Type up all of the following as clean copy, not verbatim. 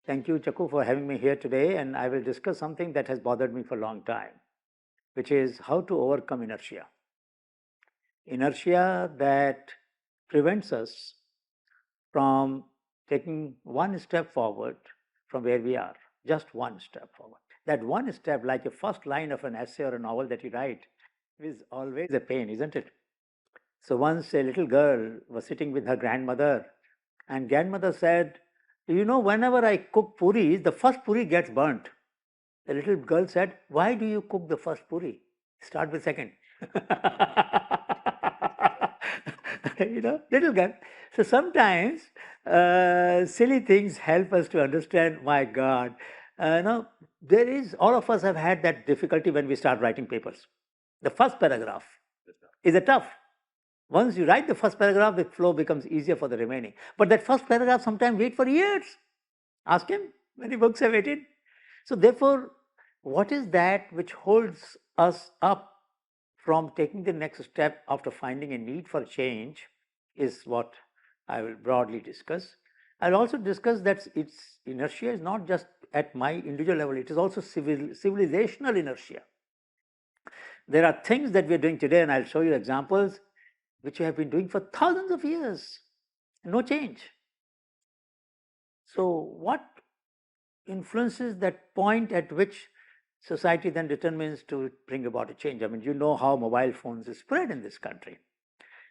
Thank you, Chaku, for having me here today. And I will discuss something that has bothered me for a long time, which is how to overcome inertia. Inertia that prevents us from taking one step forward from where we are, just one step forward. That one step, like a first line of an essay or a novel that you write, is always a pain, isn't it? So once a little girl was sitting with her grandmother, and grandmother said, "You know, whenever I cook puris, the first puri gets burnt." The little girl said, "Why do you cook the first puri? Start with second." Little girl. So sometimes silly things help us to understand, my God, there is, all of us have had that difficulty when we start writing papers. The first paragraph is a tough. Once you write the first paragraph, the flow becomes easier for the remaining. But that first paragraph sometimes wait for years. Ask him, many books have waited. So therefore, what is that which holds us up from taking the next step after finding a need for change is what I will broadly discuss. I'll also discuss that its inertia is not just at my individual level, it is also civilizational inertia. There are things that we're doing today, and I'll show you examples, which we have been doing for thousands of years. No change. So what influences that point at which society then determines to bring about a change? I mean, you know how mobile phones is spread in this country.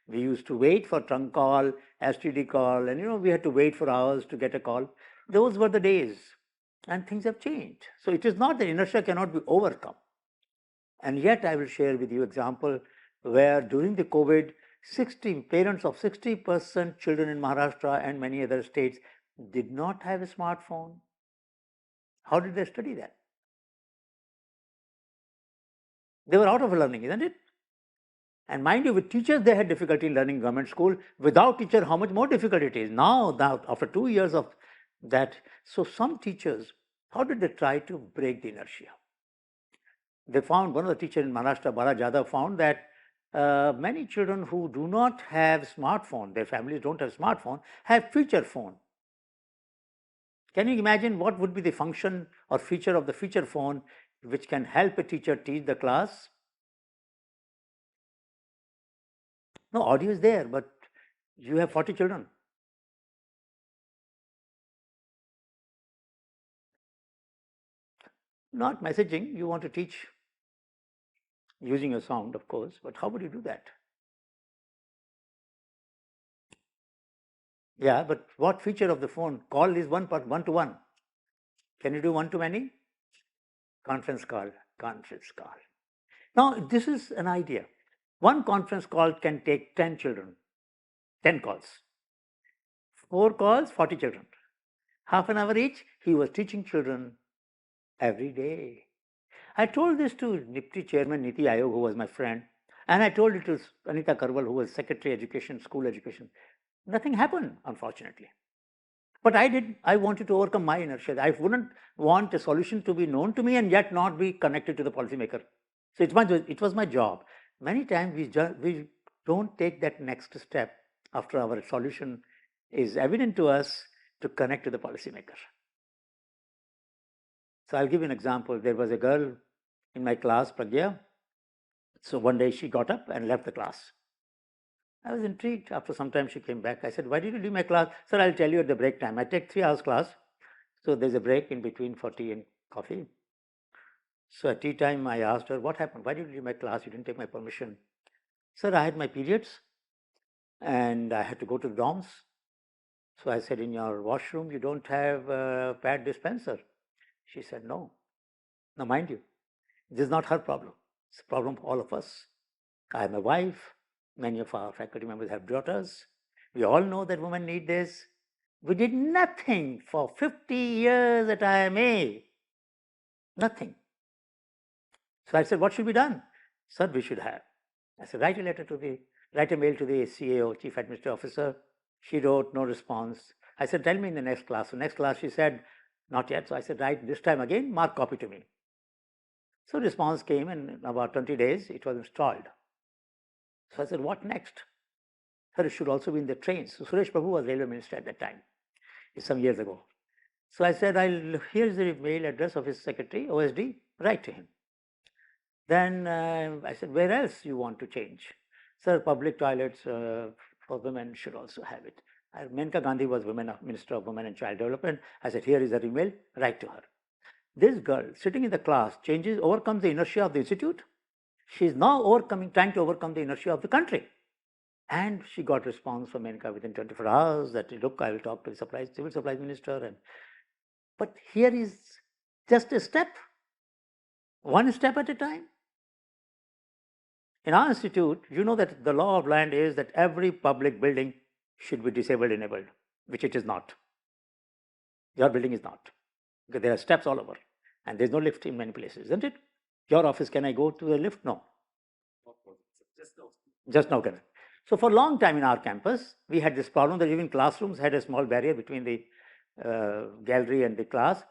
We used to wait for trunk call, STD call, and we had to wait for hours to get a call. Those were the days, and things have changed. So it is not that inertia cannot be overcome. And yet I will share with you example where during the COVID, 60 parents of 60% children in Maharashtra and many other states did not have a smartphone. How did they study that? They were out of learning, isn't it? And mind you, with teachers, they had difficulty learning government school. Without teacher, how much more difficult it is. Now, after 2 years of that, so some teachers, how did they try to break the inertia? They found, one of the teachers in Maharashtra, Bala Jadhav, found that many children who do not have smartphone, their families don't have smartphone, have feature phone. Can you imagine what would be the function or feature of the feature phone which can help a teacher teach the class? No, audio is there, but you have 40 children. Not messaging, you want to teach using your sound, of course, but how would you do that? Yeah, but what feature of the phone? Call is one to one. Can you do one to many? Conference call, conference call. Now, this is an idea. One conference call can take 10 children, 10 calls. 4 calls, 40 children. Half an hour each, he was teaching children every day. I told this to NIPTI chairman Niti Ayog, who was my friend, and I told it to Anita Karwal, who was secretary education, school education. Nothing happened, unfortunately. But I wanted to overcome my inertia. I wouldn't want a solution to be known to me and yet not be connected to the policymaker. So it was my job. Many times we don't take that next step after our solution is evident to us to connect to the policymaker. So I'll give you an example. There was a girl in my class, Pragya. So one day she got up and left the class. I was intrigued. After some time she came back. I said, "Why did you leave my class?" Sir, I'll tell you at the break time. I take 3 hours class. So there's a break in between for tea and coffee. So at tea time, I asked her, "What happened? Why did you leave my class? You didn't take my permission." "Sir, I had my periods and I had to go to the dorms. So I said, in your washroom, you don't have a pad dispenser." She said, "No." Now, mind you, this is not her problem. It's a problem of all of us. I have a wife. Many of our faculty members have daughters. We all know that women need this. We did nothing for 50 years at IMA. Nothing. So I said, "What should be done?" "Sir, we should have." I said, write a mail to the CAO, Chief Administrative Officer. She wrote, no response. I said, "Tell me in the next class." So next class she said, "Not yet." So I said, "Write this time again, mark copy to me." So response came, and in about 20 days it was installed. So I said, "What next?" "Sir, it should also be in the trains." So Suresh Prabhu was railway minister at that time. It's some years ago. So I said, here's the mail address of his secretary, OSD, write to him. Then I said, where else you want to change? Sir, public toilets for women should also have it. Menka Gandhi was Minister of Women and Child Development. I said, here is her email, write to her. This girl sitting in the class overcomes the inertia of the institute. She is now trying to overcome the inertia of the country. And she got response from Menka within 24 hours that, look, I will talk to the civil supplies minister. But here is just a step, one step at a time. In our institute, you know that the law of land is that every public building should be disabled enabled, which it is not. Your building is not. Because there are steps all over. And there's no lift in many places, isn't it? Your office, can I go to the lift? No. Just now can I. So for a long time in our campus, we had this problem that even classrooms had a small barrier between the gallery and the class,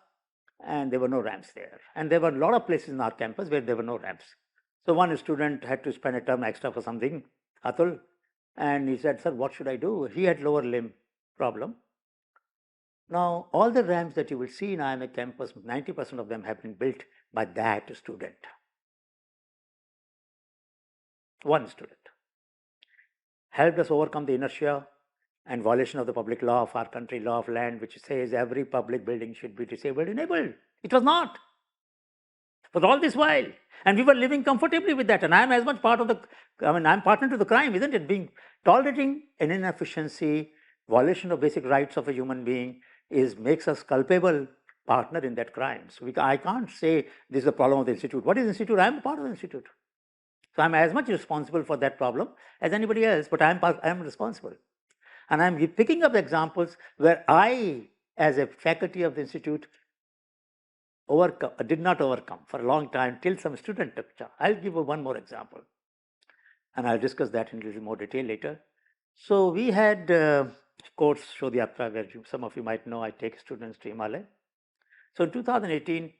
and there were no ramps there. And there were a lot of places in our campus where there were no ramps. So one student had to spend a term extra for something, Atul, and he said, sir, what should I do? He had lower limb problem. Now, all the ramps that you will see in IMA campus, 90% of them have been built by that student. One student. Helped us overcome the inertia and violation of the public law of our country, law of land, which says every public building should be disabled enabled. It was not. For all this while. And we were living comfortably with that. And I am as much part of I'm partner to the crime, isn't it? Tolerating an inefficiency, violation of basic rights of a human being makes us culpable partner in that crime. So I can't say this is the problem of the institute. What is the institute? I am a part of the institute. So I'm as much responsible for that problem as anybody else, but I am responsible. And I'm picking up examples where I, as a faculty of the institute, did not overcome for a long time till some student took charge. I'll give one more example, and I'll discuss that in a little more detail later. So we had course Shodhyatra, where some of you might know I take students to Himalaya. So in 2018,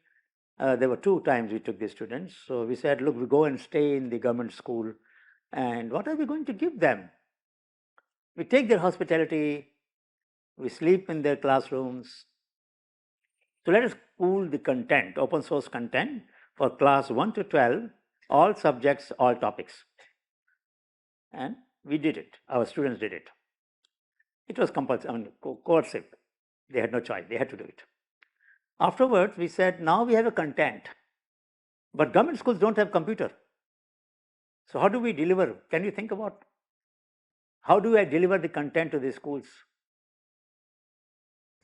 there were 2 times we took the students. So we said, look, we go and stay in the government school, and what are we going to give them? We take their hospitality, we sleep in their classrooms. So let us pool the content, open source content for class 1 to 12, all subjects, all topics. And we did it. Our students did it. It was compulsory, coercive. They had no choice. They had to do it. Afterwards, we said, now we have a content. But government schools don't have computer. So how do we deliver? Can you think about how do I deliver the content to the schools?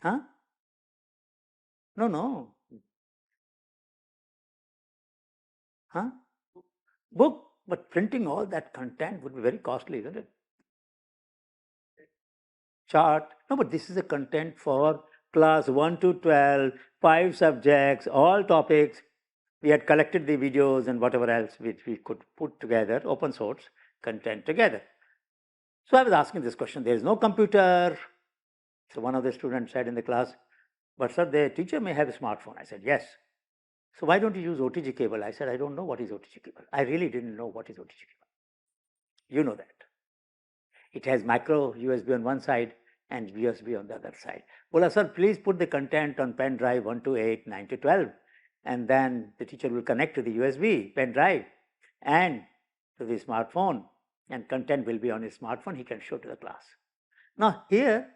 Huh? No. Huh? Book. But printing all that content would be very costly, isn't it? Chart. No, but this is a content for class 1 to 12, 5 subjects, all topics. We had collected the videos and whatever else which we could put together, open source content together. So I was asking this question, there is no computer. So one of the students said in the class, but sir, the teacher may have a smartphone. I said, yes. So why don't you use OTG cable? I said, I don't know what is OTG cable. I really didn't know what is OTG cable. You know that. It has micro USB on one side and USB on the other side. Well, sir, please put the content on pen drive 1 to 8, 9 to 12. And then the teacher will connect to the USB pen drive and to the smartphone, and content will be on his smartphone. He can show to the class. Now, here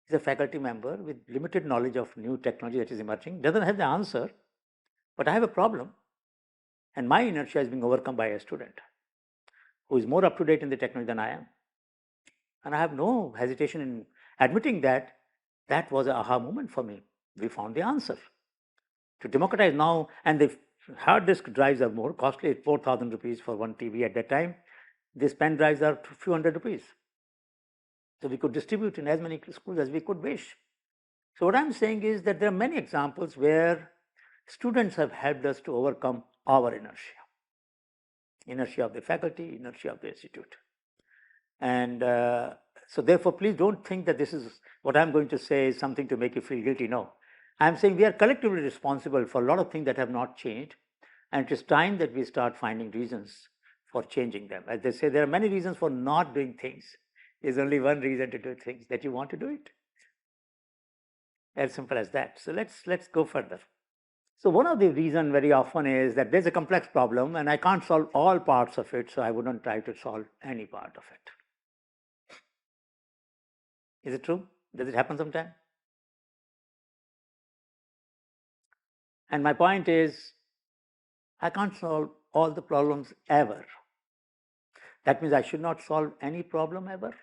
is a faculty member with limited knowledge of new technology that is emerging, doesn't have the answer, but I have a problem, and my inertia is being overcome by a student who is more up to date in the technology than I am. And I have no hesitation in admitting that that was an aha moment for me. We found the answer. To democratize now, and the hard disk drives are more costly, 4,000 rupees for one TV at that time. These pen drives are a few hundred rupees. So we could distribute in as many schools as we could wish. So what I'm saying is that there are many examples where students have helped us to overcome our inertia. Inertia of the faculty, inertia of the institute. And so therefore, please don't think that this is what I'm going to say is something to make you feel guilty. No. I'm saying we are collectively responsible for a lot of things that have not changed. And it is time that we start finding reasons for changing them. As they say, there are many reasons for not doing things. There's only one reason to do things, that you want to do it. As simple as that. So let's go further. So one of the reasons very often is that there's a complex problem and I can't solve all parts of it, so I wouldn't try to solve any part of it. Is it true? Does it happen sometime? And my point is, I can't solve all the problems ever. That means I should not solve any problem ever.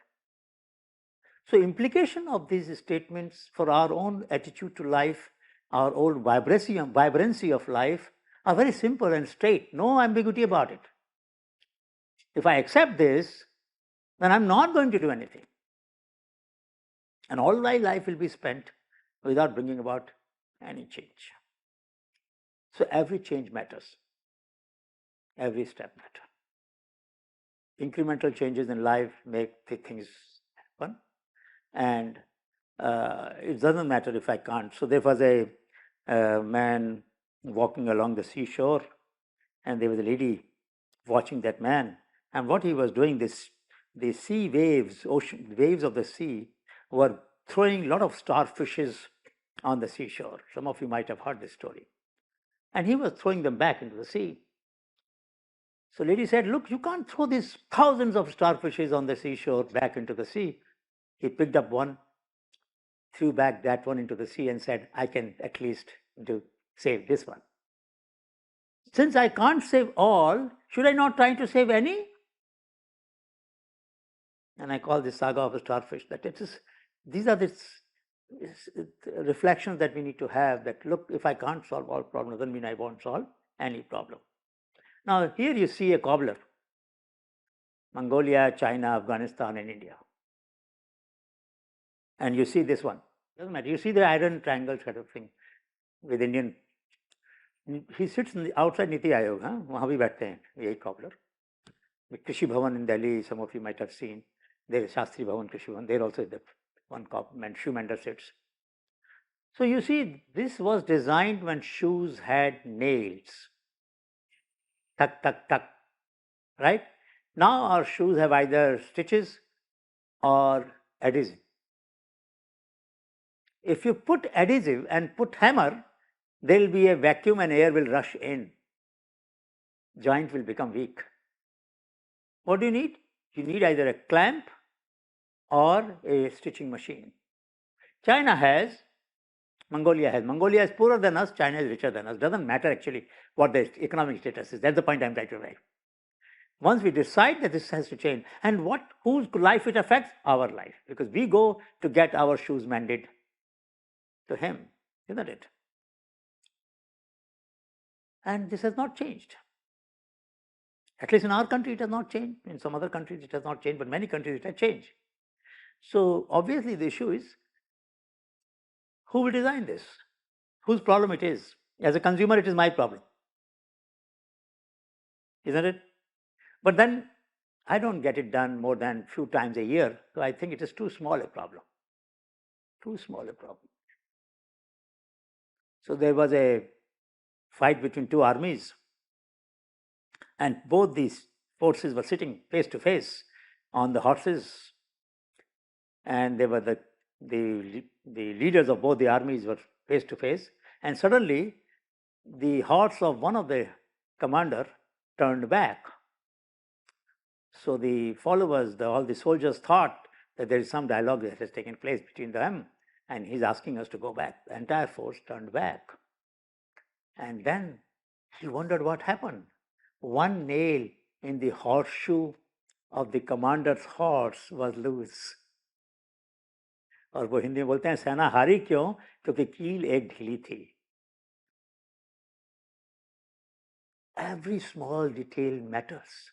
So implication of these statements for our own attitude to life, our own vibrancy of life are very simple and straight, no ambiguity about it. If I accept this, then I'm not going to do anything. And all my life will be spent without bringing about any change. So every change matters. Every step matters. Incremental changes in life make the things happen. And it doesn't matter if I can't. So there was a man walking along the seashore, and there was a lady watching that man. And what he was doing, the sea waves, ocean waves of the sea, were throwing a lot of starfishes on the seashore. Some of you might have heard this story. And he was throwing them back into the sea. So lady said, look, you can't throw these thousands of starfishes on the seashore back into the sea. He picked up one, threw back that one into the sea and said, I can at least save this one. Since I can't save all, should I not try to save any? And I call this saga of a starfish. That these are the reflections that we need to have, that look, if I can't solve all problems, doesn't mean I won't solve any problem. Now here you see a cobbler. Mongolia, China, Afghanistan and India. And you see this one. Doesn't matter. You see the iron triangle sort of thing with Indian. He sits outside Niti Aayog. वहाँ भी बैठते हैं यही cobbler. Krishi Bhavan in Delhi, some of you might have seen. There is Shastri Bhavan, Krishi Bhavan. There also the one shoe mender sits. So you see, this was designed when shoes had nails. Tuck, tuck, tuck. Right? Now our shoes have either stitches or adhesive. If you put adhesive and put hammer, there will be a vacuum and air will rush in. Joint will become weak. What do you need? You need either a clamp or a stitching machine. China has, Mongolia has. Mongolia is poorer than us, China is richer than us. Doesn't matter actually what the economic status is. That's the point I'm trying to make. Once we decide that this has to change, and whose life it affects? Our life. Because we go to get our shoes mended to him, isn't it? And this has not changed. At least in our country it has not changed. In some other countries it has not changed, but many countries it has changed. So obviously the issue is, who will design this? Whose problem it is? As a consumer, it is my problem, isn't it? But then I don't get it done more than a few times a year, so I think it is too small a problem. Too small a problem. So there was a fight between two armies, and both these forces were sitting face to face on the horses, and they were the leaders of both the armies were face to face, and suddenly the horse of one of the commander turned back. So the followers, all the soldiers thought that there is some dialogue that has taken place between them, and he's asking us to go back. The entire force turned back. And then he wondered what happened. One nail in the horseshoe of the commander's horse was loose. और वो हिंदी में बोलते हैं सेना हारी क्यों? क्योंकि कील एक ढीली थी. Every small detail matters.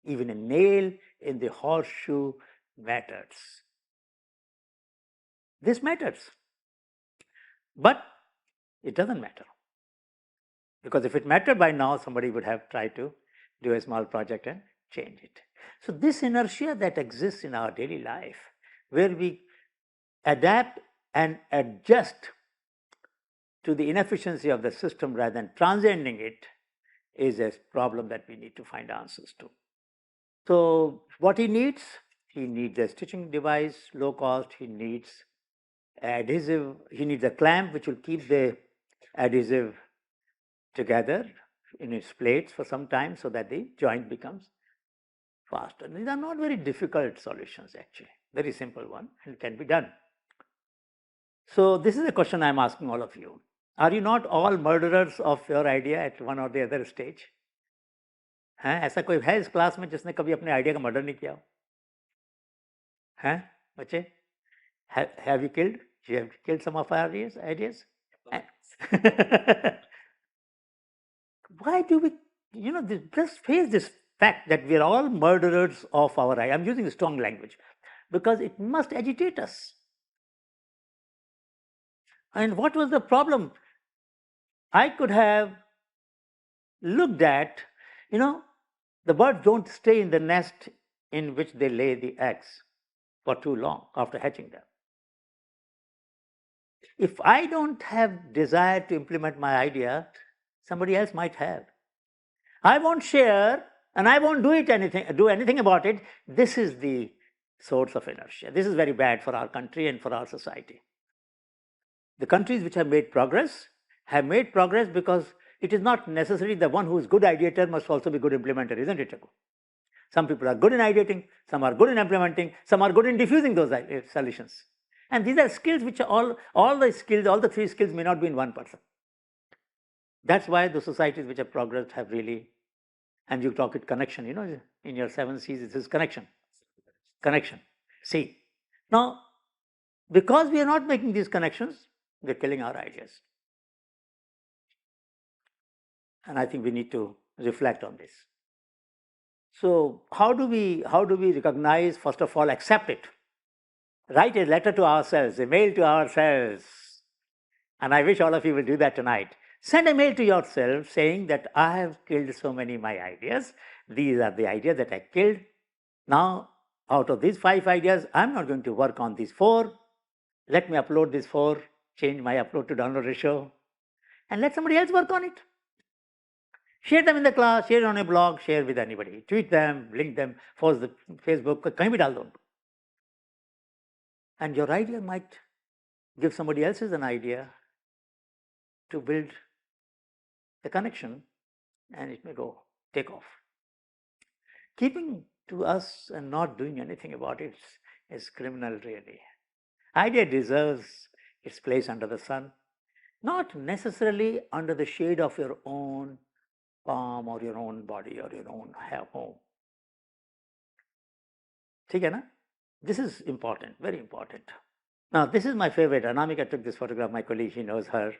Even a nail in the horseshoe matters. This matters. But it doesn't matter. Because if it mattered by now, somebody would have tried to do a small project and change it. So this inertia that exists in our daily life, where we adapt and adjust to the inefficiency of the system rather than transcending it, is a problem that we need to find answers to. So what he needs a stitching device, low cost. He needs adhesive, he needs a clamp which will keep the adhesive together in its plates for some time so that the joint becomes faster. These are not very difficult solutions actually, very simple one, and can be done. So this is a question I am asking all of you. Are you not all murderers of your idea at one or the other stage? हैं ऐसा कोई है इस class में जिसने कभी अपने idea का मर्डर नहीं किया? हैं बच्चे? Have you killed? You have killed some of our ideas? Why do we, just face this fact that we are all murderers of our idea. I'm using strong language because it must agitate us. And what was the problem? I could have looked at, the birds don't stay in the nest in which they lay the eggs for too long after hatching them. If I don't have desire to implement my idea, somebody else might have. I won't share and I won't do anything about it. This is the source of inertia. This is very bad for our country and for our society. The countries which have made progress because it is not necessary the one who is good ideator must also be good implementer, isn't it? Some people are good in ideating, some are good in implementing, some are good in diffusing those solutions. And these are skills which are all the three skills may not be in one person. That's why the societies which have progressed have really, and you talk it connection, in your 7 C's, it is connection. Connection. See, now, because we are not making these connections, we're killing our ideas. And I think we need to reflect on this. So how do we recognize, first of all, accept it? Write a letter to ourselves, a mail to ourselves. And I wish all of you will do that tonight. Send a mail to yourself saying that I have killed so many my ideas. These are the ideas that I killed. Now, out of these 5 ideas, I'm not going to work on these 4. Let me upload these 4, change my upload to download ratio, and let somebody else work on it. Share them in the class, share it on a blog, share with anybody. Tweet them, link them, post the Facebook, कहीं भी डाल दो. And your idea might give somebody else's an idea to build the connection, and it may take off. Keeping to us and not doing anything about it is criminal, really. Idea deserves its place under the sun, not necessarily under the shade of your own palm or your own body or your own home. ठीक है ना? This is important, very important. Now, this is my favorite. Anamika took this photograph. My colleague, she knows her,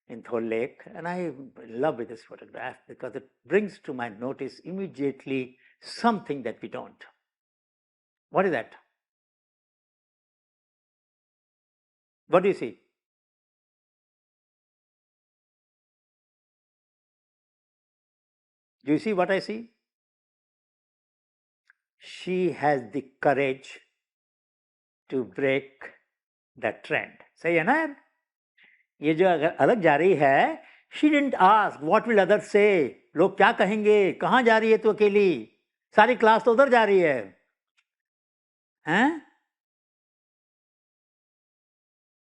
in Thol Lake. And I love this photograph because it brings to my notice immediately something that we don't. What is that? What do you see? Do you see what I see? She has the courage to break the trend. सही है ना यार? ये जो अलग जा रही है, she didn't ask what will others say. लोग क्या कहेंगे? कहाँ जा रही है तू अकेली? सारी क्लास तो उधर जा रही है. हैं?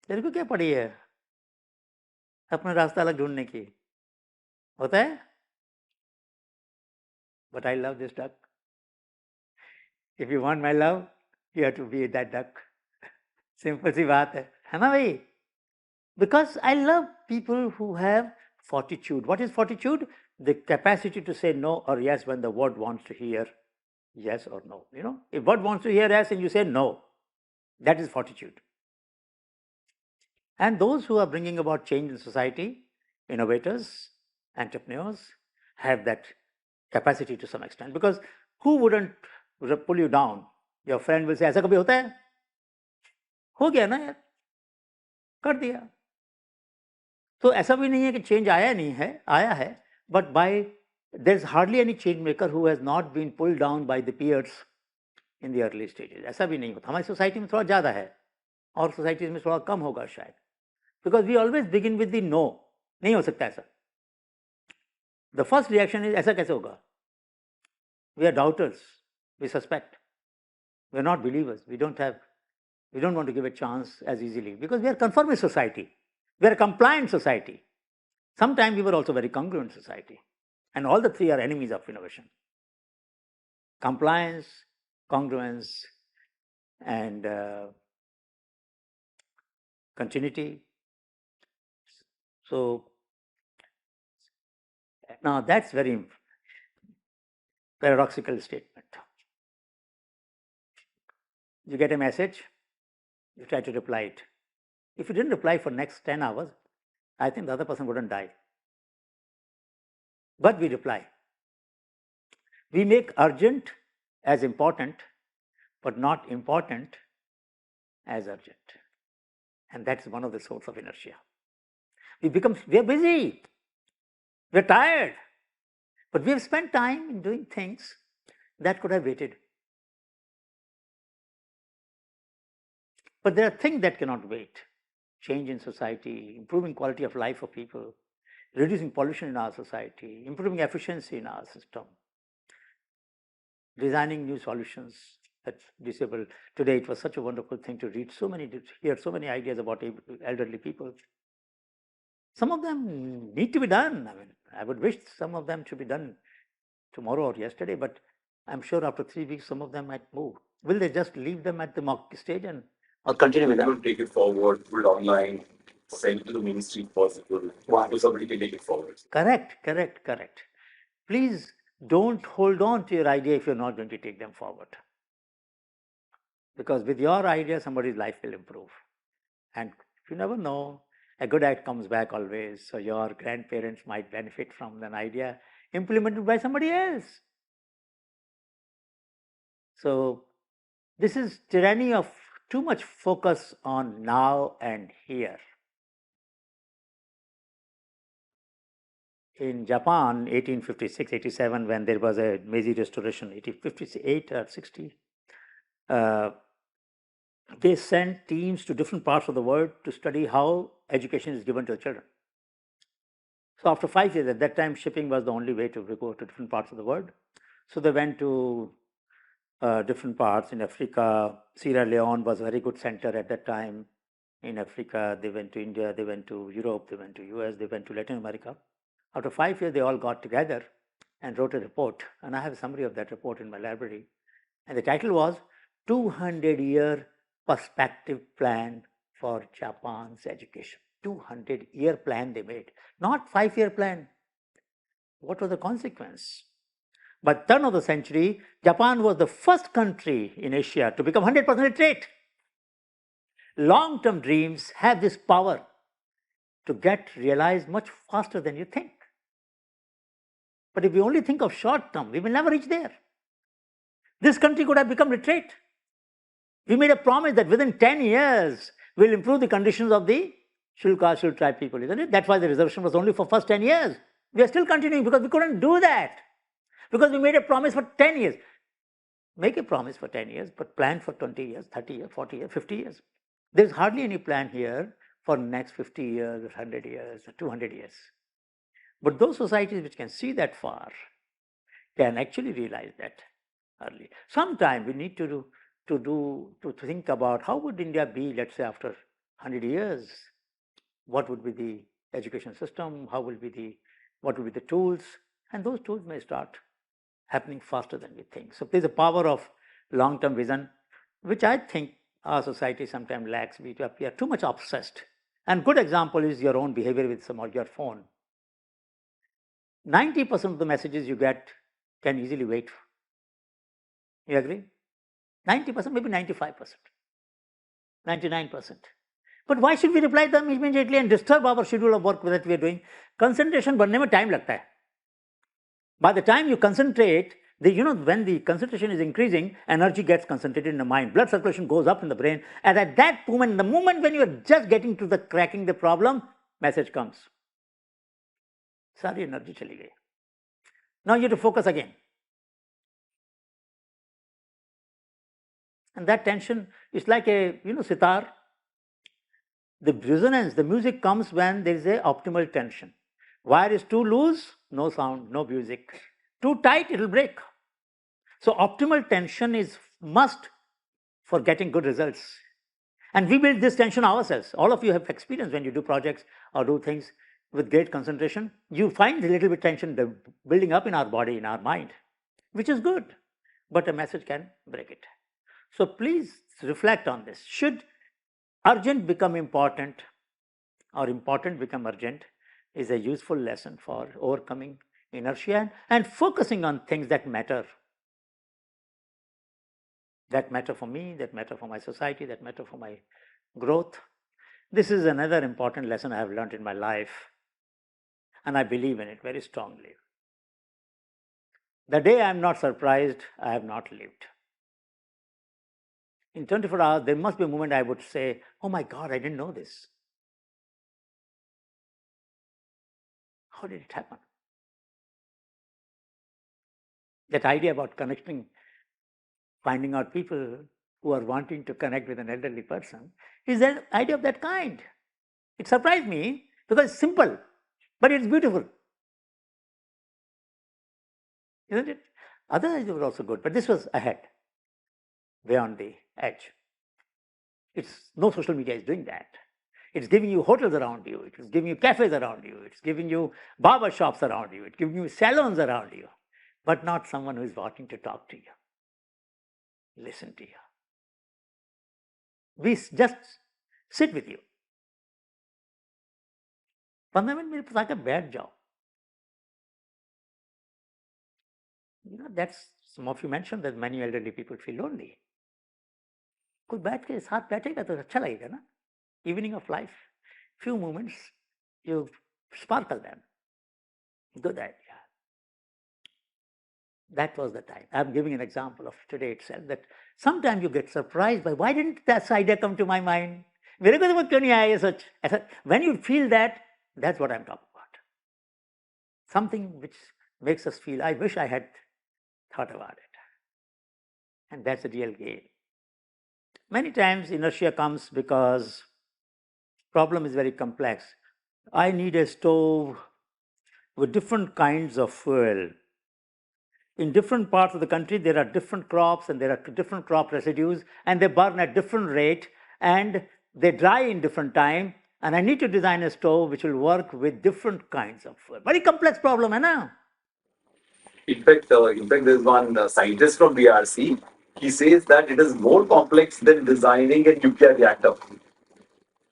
तेरे को क्या पड़ी है? अपना रास्ता अलग ढूंढने की. होता है? But I love this duck. If you want my love, you have to be that duck. Simple सी बात है ना भाई? Because I love people who have fortitude. What is fortitude? The capacity to say no or yes when the word wants to hear yes or no. If word wants to hear yes and you say no, that is fortitude. And those who are bringing about change in society, innovators, entrepreneurs, have that capacity to some extent. Because who wouldn't pull you down? Your friend will say, ऐसा कभी होता है? हो गया ना यार, कर दिया. तो ऐसा भी नहीं है कि चेंज आया नहीं है, आया है, but there's hardly any change maker who has not been pulled down by the peers in the early stages. ऐसा भी नहीं होता. हमारी सोसाइटी में थोड़ा ज़्यादा है और सोसाइटीज में थोड़ा कम होगा शायद. Because we always begin with the no. नहीं हो सकता ऐसा. The first reaction is ऐसा कैसे होगा? We are doubters. We suspect. We are not believers. We don't have We don't want to give a chance as easily because we are a conformist society. We are a compliant society. Sometimes we were also very congruent society. And all the three are enemies of innovation. Compliance, congruence, and continuity. So now that's very paradoxical statement. You get a message, you try to reply it. If you didn't reply for next 10 hours, I think the other person wouldn't die. But we reply. We make urgent as important, but not important as urgent. And that's one of the source of inertia. We are busy, we're tired, but we have spent time in doing things that could have waited. But there are things that cannot wait. Change in society, improving quality of life for people, reducing pollution in our society, improving efficiency in our system, designing new solutions that disabled. Today it was such a wonderful thing to hear so many ideas about elderly people. Some of them need to be done. I mean, I would wish some of them should be done tomorrow or yesterday, but I'm sure after 3 weeks some of them might move. Will they just leave them at the mock stage and or continue with them? Take it forward, put it online, send to the mainstream possible. So somebody can take it forward. Correct. Please don't hold on to your idea if you're not going to take them forward. Because with your idea, somebody's life will improve. And you never know, a good act comes back always. So your grandparents might benefit from an idea implemented by somebody else. So this is tyranny of too much focus on now and here. In Japan, 1856-87, when there was a Meiji Restoration, 1858 or 60, they sent teams to different parts of the world to study how education is given to the children. So after 5 years, at that time, shipping was the only way to go to different parts of the world. So they went to different parts in Africa. Sierra Leone was a very good center at that time. In Africa, they went to India, they went to Europe, they went to US, they went to Latin America. After 5 years, they all got together and wrote a report. And I have a summary of that report in my library. And the title was 200-Year Perspective Plan for Japan's Education. 200-year plan they made, not 5-year plan. What was the consequence? By the turn of the century, Japan was the first country in Asia to become 100% literate. Long-term dreams have this power to get realized much faster than you think. But if we only think of short term, we will never reach there. This country could have become literate. We made a promise that within 10 years, we'll improve the conditions of the scheduled tribe people, isn't it? That's why the reservation was only for first 10 years. We are still continuing because we couldn't do that. Because we made a promise for 10 years. Make a promise for 10 years, but plan for 20 years, 30 years, 40 years, 50 years. There's hardly any plan here for next 50 years, 100 years, 200 years. But those societies which can see that far can actually realize that early. Sometime we need to think about how would India be, let's say, after 100 years. What would be the education system? What would be the tools? And those tools may start happening faster than we think. So there's a power of long-term vision, which I think our society sometimes lacks. We are too much obsessed. And good example is your own behavior with your phone. 90% of the messages you get can easily wait. You agree? 90%, maybe 95%, 99%. But why should we reply them immediately and disturb our schedule of work that we are doing? Concentration बनने में time लगता है. By the time you concentrate, when the concentration is increasing, energy gets concentrated in the mind. Blood circulation goes up in the brain. And at that moment, the moment when you are just getting to the cracking the problem, message comes. Sorry, energy चली गई. Now you have to focus again. And that tension is like a, sitar. The resonance, the music comes when there is a optimal tension. Wire is too loose, no sound, no music. Too tight, it will break. So optimal tension is must for getting good results. And we build this tension ourselves. All of you have experience when you do projects or do things with great concentration. You find a little bit tension building up in our body, in our mind, which is good, but a message can break it. So please reflect on this. Should urgent become important or important become urgent is a useful lesson for overcoming inertia and focusing on things that matter. That matter for me, that matter for my society, that matter for my growth. This is another important lesson I have learned in my life, and I believe in it very strongly. The day I am not surprised, I have not lived. In 24 hours, there must be a moment I would say, oh my God, I didn't know this. How did it happen? That idea about connecting, finding out people who are wanting to connect with an elderly person, is an idea of that kind. It surprised me because it's simple, but it's beautiful. Isn't it? Other ideas were also good, but this was ahead, beyond the edge. It's no social media is doing that. It's giving you hotels around you. It's giving you cafes around you. It's giving you barber shops around you. It's giving you salons around you, but not someone who is wanting to talk to you, listen to you. We just sit with you. 15 minutes मेरे पास आकर बैठ जाओ. That's, some of you mentioned that many elderly people feel lonely. कोई बैठ के साथ बैठेगा तो अच्छा लगेगा ना. Evening of life, few moments, you sparkle them. Good idea. That was the time. I'm giving an example of today itself, that sometimes you get surprised by why didn't that idea come to my mind? मेरे को तो क्यों नहीं आया ये सोच? ऐसा, when you feel that, that's what I'm talking about. Something which makes us feel, I wish I had thought about it. And that's the real gain. Many times inertia comes because problem is very complex. I need a stove with different kinds of fuel. In different parts of the country, there are different crops and there are different crop residues, and they burn at different rate and they dry in different time. And I need to design a stove which will work with different kinds of fuel. Very complex problem, hai na? In fact, there's one scientist from BRC. He says that it is more complex than designing a nuclear reactor.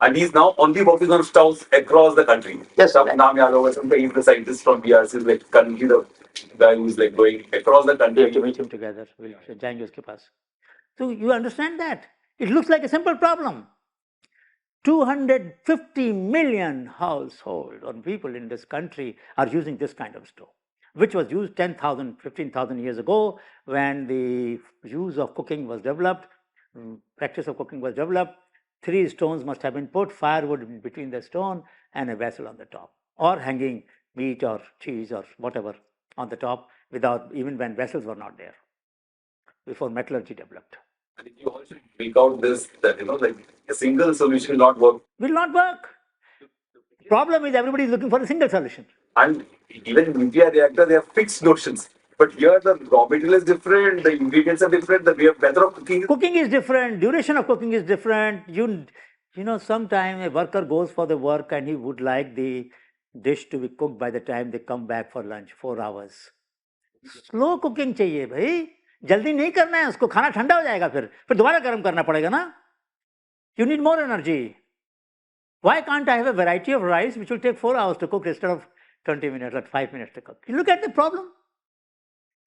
And he's now only working on stoves across the country. Yes. He's the scientist from BRC, like currently the guy who's like going across the country. We have to meet him together. We'll jayenge uske paas. So you understand that? It looks like a simple problem. 250 million households or people in this country are using this kind of stove, which was used 10,000, 15,000 years ago when the use of cooking was developed, practice of cooking was developed. 3 stones must have been put, firewood between the stone and a vessel on the top, or hanging meat or cheese or whatever on the top, without, even when vessels were not there, before metallurgy developed. And if you also make out this, that like a single solution will not work. Will not work. Problem is everybody is looking for a single solution. And even in nuclear reactor, they have fixed notions. But here the raw material is different, the ingredients are different, the way of method of cooking. Cooking is different, duration of cooking is different. You know, sometimes a worker goes for the work and he would like the dish to be cooked by the time they come back for lunch, 4 hours. Slow cooking चाहिए भाई, जल्दी नहीं करना है उसको, खाना ठंडा हो जाएगा फिर दोबारा गर्म करना पड़ेगा ना. You need more energy. Why can't I have a variety of rice which will take 4 hours to cook instead of 20 minutes or 5 minutes to cook? You look at the problem.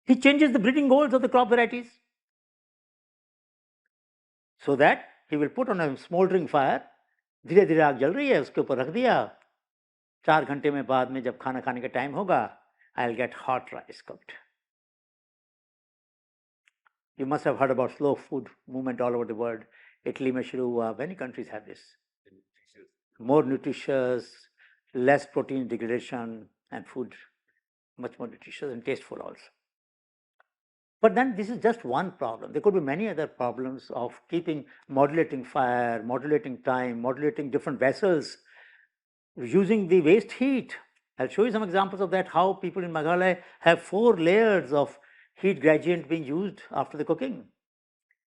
He changes the breeding goals of the crop varieties so that he will put on a smoldering fire. धीरे धीरे आग जल रही है, उसके ऊपर रख दिया. 4 घंटे में बाद में जब खाना खाने का टाइम होगा, I'll get hot rice cooked. You must have heard about slow food movement all over the world. Italy में शुरू हुआ. Many countries have this. More nutritious, less protein degradation, and food much more nutritious and tasteful also. But then this is just one problem. There could be many other problems of keeping, modulating fire, modulating time, modulating different vessels, using the waste heat. I'll show you some examples of that, how people in Meghalaya have 4 layers of heat gradient being used after the cooking.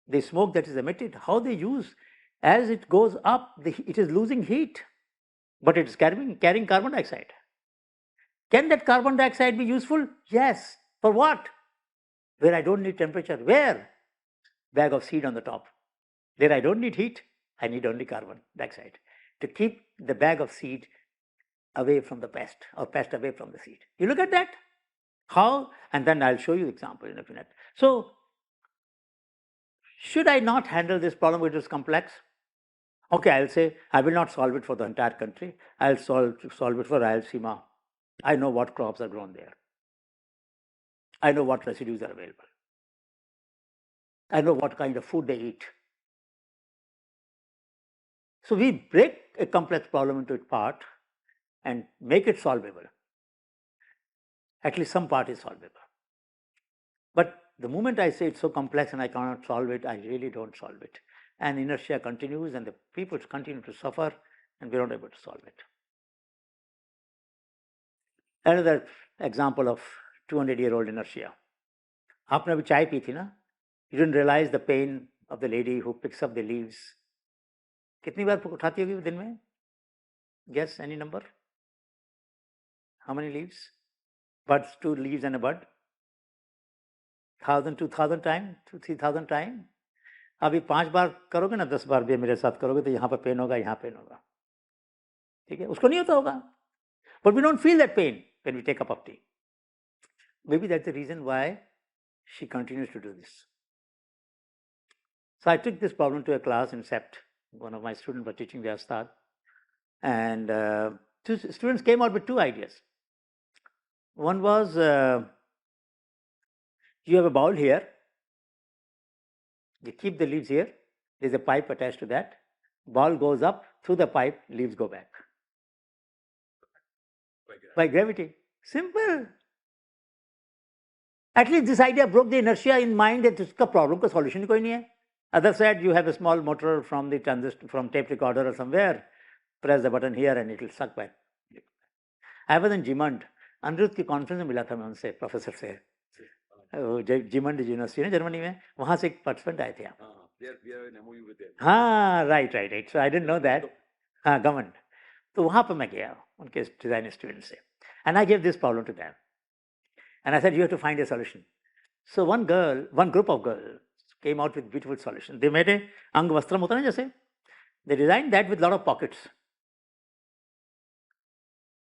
The smoke that is emitted, how they use As it goes up, it is losing heat, but it is carrying carbon dioxide. Can that carbon dioxide be useful? Yes. For what? Where I don't need temperature. Where? Bag of seed on the top. Where I don't need heat, I need only carbon dioxide to keep the bag of seed away from the pest, or pest away from the seed. You look at that? How? And then I'll show you example in a minute. So, should I not handle this problem which is complex? Okay, I'll say I will not solve it for the entire country. I'll solve it for Rayalaseema. I know what crops are grown there. I know what residues are available. I know what kind of food they eat. So we break a complex problem into its part and make it solvable. At least some part is solvable. But the moment I say it's so complex and I cannot solve it, I really don't solve it. And inertia continues and the people continue to suffer and we're not able to solve it. Another example of 200-year-old inertia. आपने अभी चाय P थी ना? You didn't realize the pain of the lady who picks up the leaves. कितनी बार उठाती होगी दिन में? Guess any number? How many leaves? Buds, 2 leaves and a bud. 1,000, 2,000 times, 3,000 times. अभी 5 बार करोगे ना, 10 बार भी मेरे साथ करोगे तो यहाँ पर पेन होगा, यहाँ पेन होगा. ठीक है? उसको नहीं होता होगा. But we don't feel that pain when we take a cup of tea. Maybe that's the reason why she continues to do this. So I took this problem to a class in SEPT. One of my students was teaching their Ustad. And 2 students came out with 2 ideas. One was, you have a bowl here. You keep the leaves here. There's a pipe attached to that. Ball goes up, through the pipe, leaves go back. By gravity. Simple. At least this idea broke the inertia in mind that uska problem ka solution ही कोई नहीं है. Other side, you have a small motor from the transistor, from tape recorder or somewhere. Press the button here and it will suck back. I was in Jimand. Anirudh की conference में मिला था मैं उनसे, professor से. जिमंड यूनिवर्सिटी है Germany में, वहाँ से एक पार्टिसिपेंट आए थे आप. हाँ, right. So I didn't know that. हाँ, गवर्नमेंट. तो वहाँ पर मैं गया उनके डिजाइन स्टूडेंट से. And I give this problem to them. And I said you have to find a solution. So one group of girls came out with beautiful solution. They made a अंग वस्त्रम होता है ना जैसे. They designed that with lot of pockets.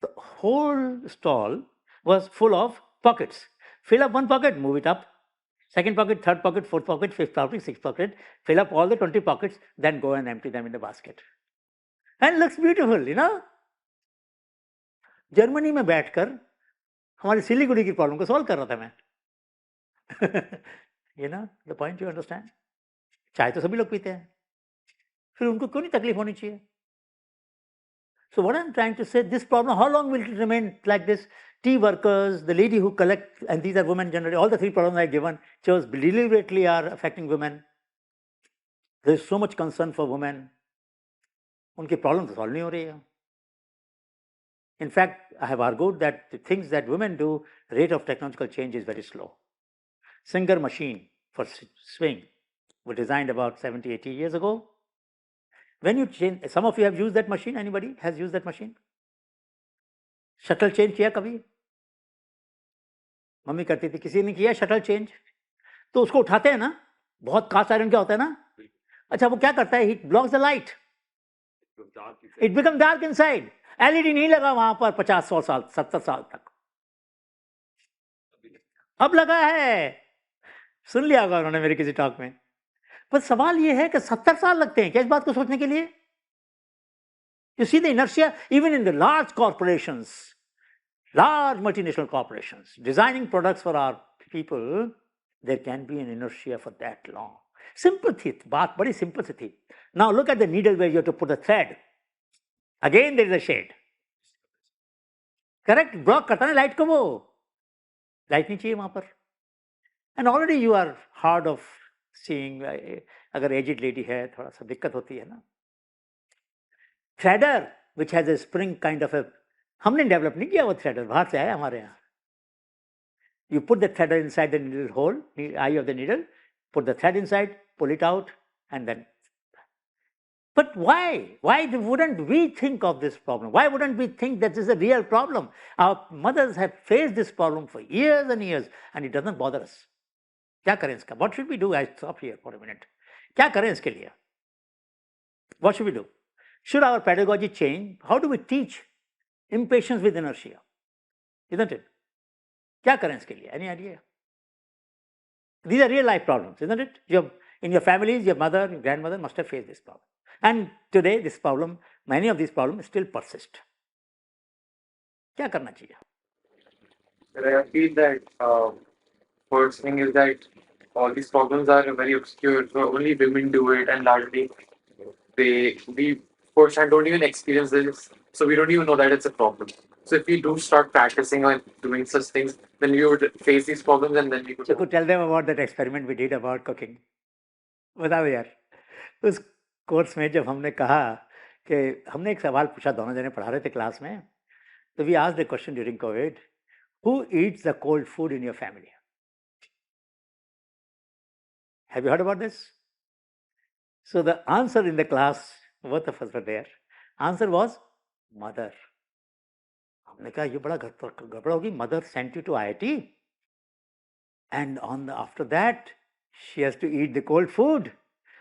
The whole stall was full of pockets. Fill up one pocket, move it up. Second pocket, third pocket, fourth pocket, fifth pocket, sixth pocket. Fill up all the 20 pockets, then go and empty them in the basket. And looks beautiful, you know. Germany में बैठकर हमारी सिलीगुड़ी की problem को solve कर रहा था मैं. You know the point, you understand? चाय तो सभी लोग पीते हैं, फिर उनको क्यों नहीं तकलीफ होनी चाहिए? So what I'm trying to say, this problem, how long will it remain like this? Tea workers, the lady who collect, and these are women generally, all the 3 problems I've given, chose deliberately are affecting women. There is so much concern for women. उनकी problem तो solve नहीं हो रही है. In fact, I have argued that the things that women do, rate of technological change is very slow. Singer machine for swing was designed about 70, 80 years ago. When you change, some of you have used that machine. Anybody has used that machine? Shuttle change किया कभी? Mummy करती थी. किसी ने किया shuttle change? तो उसको उठाते हैं ना, बहुत कास्ट आयरन क्या होता है ना. अच्छा, वो क्या करता है? It blocks the light. It becomes dark inside. LED नहीं लगा वहां पर 50, 100 साल, 70 साल तक. अब लगा है. सुन लिया होगा उन्होंने मेरे किसी टॉक में. पर सवाल ये है कि 70 साल लगते हैं क्या इस बात को सोचने के लिए? You see the inertia even in the large corporations, large multinational corporations, designing products for our people, there can be an inertia for that long. Simple थी बात, बड़ी simple सी थी. Now look at the needle where you have to put the thread. Again there is a shade. Correct? Block करता है light को वो. Light नहीं चाहिए वहां पर. And already you are hard of seeing. अगर एजिड लेडी है थोड़ा सा दिक्कत होती है ना. Threader which has a spring kind of a, हमने डेवलप नहीं किया वो थ्रेडर, बाहर से आया हमारे यहाँ. You put the threader inside the needle hole, eye of the needle, put the thread inside, pull it out, and then But why? Why wouldn't we think of this problem? Why wouldn't we think that this is a real problem? Our mothers have faced this problem for years and years, and it doesn't bother us. क्या करें इसका? What should we do? I stop here for a minute. क्या करें इसके लिए? What should we do? Should our pedagogy change? How do we teach impatience with inertia? Isn't it? क्या करें इसके लिए? Any idea? These are real life problems, isn't it? In your families, your mother, your grandmother must have faced this problem. And today, this problem, many of these problems still persist. क्या करना चाहिए? I feel that first thing is that all these problems are very obscure. So only women do it, and largely we firsthand don't even experience this, so we don't even know that it's a problem. So if we do start practicing on doing such things, then we would face these problems, and then we could. So could tell them about that experiment we did about cooking. बताओ यार, उस course में जब हमने कहा कि हमने एक सवाल पूछा, दोनों जने पढ़ा रहे थे क्लास में, तो we asked a question during COVID, who eats the cold food in your family? Have you heard about this? So the answer in the class, both of us were there. Answer was mother. हमने कहा ये बड़ा गड़बड़ होगी. Mother sent you to IIT, and after that she has to eat the cold food.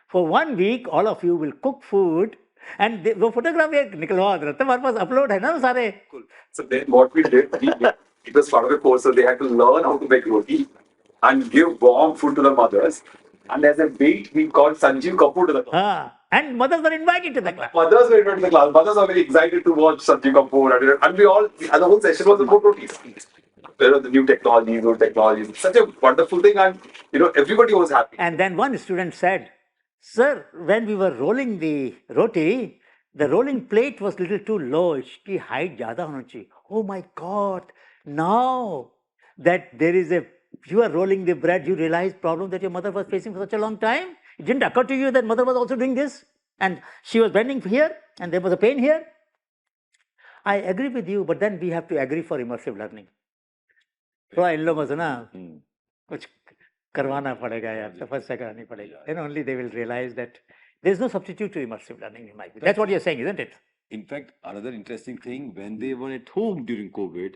For 1 week, all of you will cook food, and वो photograph एक निकलवा दे रहा था, हमारे पास upload है ना वो सारे. So then what we did, it was part of the course, so they had to learn how to make roti and give warm food to the mothers. And as a bait, we called Sanjeev Kapoor to the class. And mothers were invited to the class. Mothers were invited to the class. Mothers were very excited to watch Sanjeev Kapoor. And we all, and the whole session was about rotis. There were the new technologies, old technologies. Such a wonderful thing, and everybody was happy. And then one student said, "Sir, when we were rolling the roti, the rolling plate was little too low. Its height ज़्यादा होना चाहिए." Oh my God! Now that you are rolling the bread, you realize problem that your mother was facing for such a long time. It didn't occur to you that mother was also doing this, and she was bending here, and there was a pain here. I agree with you, but then we have to agree for immersive learning. थोड़ा इन लोगों से ना कुछ करवाना पड़ेगा यार, तपस्या करानी पड़ेगी. Then only they will realize that there is no substitute to immersive learning in my view. That's what you're saying, isn't it? In fact, another interesting thing, when they were at home during COVID,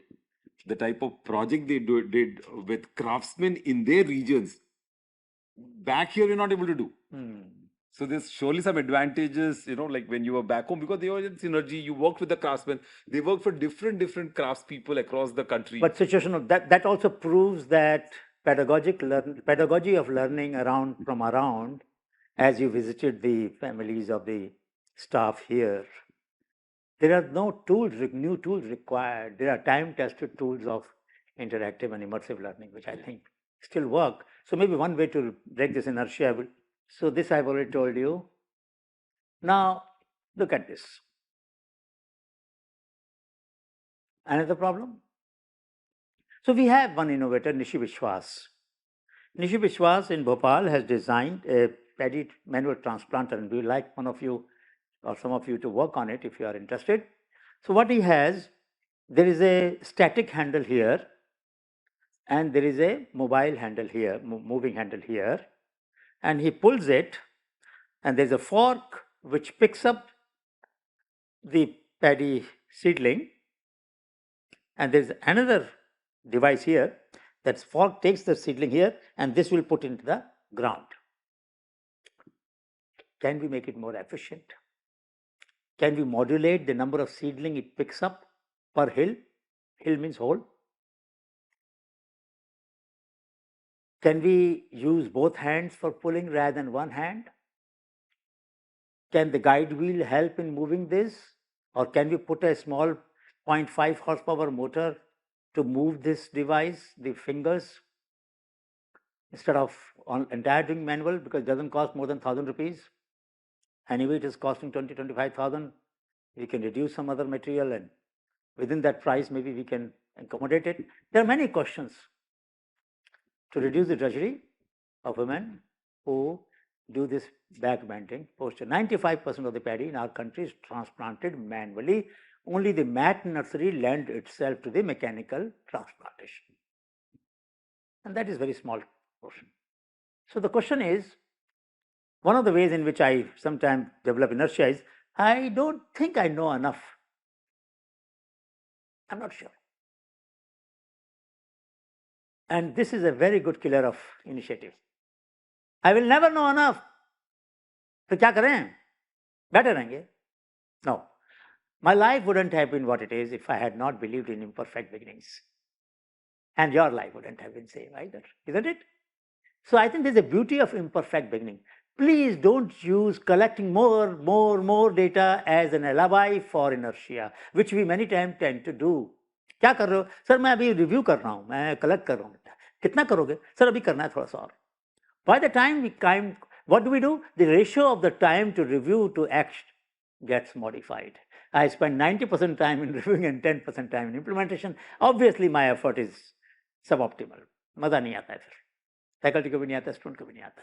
the type of project they did with craftsmen in their regions, back here you're not able to do. So there's surely some advantages, like when you were back home, because they were in synergy, you worked with the craftsmen, they work for different craftspeople across the country. But situational, that also proves that pedagogy of learning from around, as you visited the families of the staff here, there are no new tools required. There are time-tested tools of interactive and immersive learning, which I think still work. So maybe one way to break this inertia. So this I've already told you. Now look at this. Another problem. So we have one innovator, Nishi Vishwas. Nishi Vishwas in Bhopal has designed a paddy manual transplanter, and we would like one of you or some of you to work on it if you are interested. So what he has, there is a static handle here, and there is a mobile handle here, moving handle here, and he pulls it, and there's a fork which picks up the paddy seedling, and there's another device here. That fork takes the seedling here, and this will put into the ground. Can we make it more efficient? Can we modulate the number of seedling it picks up per hill? Hill means hole. Can we use both hands for pulling rather than one hand? Can the guide wheel help in moving this? Or can we put a small 0.5 horsepower motor to move this device, the fingers, instead of entire doing manual, because it doesn't cost more than 1,000 rupees. Anyway, it is costing 25,000. We can reduce some other material, and within that price, maybe we can accommodate it. There are many questions to reduce the drudgery of women who do this back bending posture. 95% of the paddy in our country is transplanted manually. Only the mat nursery lends itself to the mechanical transplantation, and that is very small portion. So the question is, One of the ways in which I sometimes develop inertia is I don't think I know enough. I'm not sure. And this is a very good killer of initiative. I will never know enough. तो क्या करें? बैठे रहेंगे? No. My life wouldn't have been what it is if I had not believed in imperfect beginnings. And your life wouldn't have been same either, isn't it? So I think there's a beauty of imperfect beginning. Please don't use collecting more data as an alibi for inertia, which we many times tend to do. क्या कर रहे हो? Sir मैं अभी review कर रहा हूँ, मैं कलेक्ट कर रहा हूँ. कितना करोगे? सर अभी करना है थोड़ा सा और. By the time we come, what do? The ratio of the time to review to act gets modified. I spend 90% time in reviewing and 10% time in implementation. Obviously, my effort is suboptimal. मजा नहीं आता है फिर. Faculty को भी नहीं आता, student को भी नहीं आता.